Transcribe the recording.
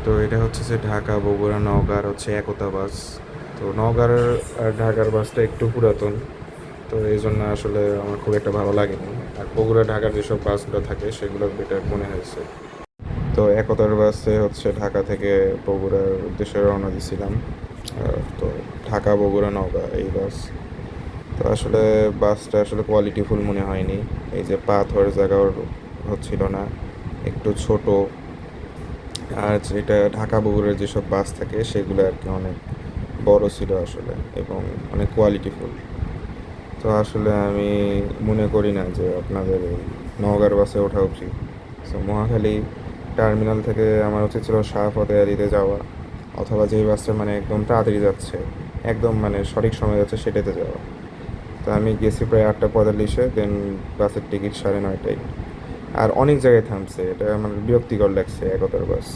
তো এটা হচ্ছে যে ঢাকা বগুড়া নওগাঁর হচ্ছে একতা বাস। তো নওগাঁর আর ঢাকার বাসটা একটু পুরাতন, তো এই জন্য আসলে আমার খুব একটা ভালো লাগেনি। আর বগুড়া ঢাকার যেসব বাসগুলো থাকে সেগুলো বেটার মনে হয়েছে। তো একতার বাসে হচ্ছে ঢাকা থেকে বগুড়ার উদ্দেশ্যে রওনা দিছিলাম। তো ঢাকা বগুড়া নওগাঁ এই বাস। তো আসলে বাসটা আসলে কোয়ালিটিফুল মনে হয়নি। এই যে পা ধোয়ার জায়গাও হচ্ছিল না, একটু ছোট। আর যেটা ঢাকা বগুড়ার যেসব বাস থাকে সেগুলো আর কি অনেক বড় ছিল আসলে, এবং অনেক কোয়ালিটিফুল। তো আসলে আমি মনে করি না যে আপনাদের এই নওগাঁর বাসে ওঠা উচিত। সো মহাখালী টার্মিনাল থেকে আমার উচিত ছিল শাহফতে আলিতে যাওয়া, অথবা যেই বাসটা মানে একদম তাড়াতাড়ি যাচ্ছে, একদম মানে সঠিক সময় যাচ্ছে সেটাতে যাওয়া। তো আমি গেছি প্রায় 8:45-এ, দেন বাসের টিকিট 9:30টায়। আর অনেক জায়গায় থামছে, এটা আমার বিরক্তিকর লাগছে একতার বাস।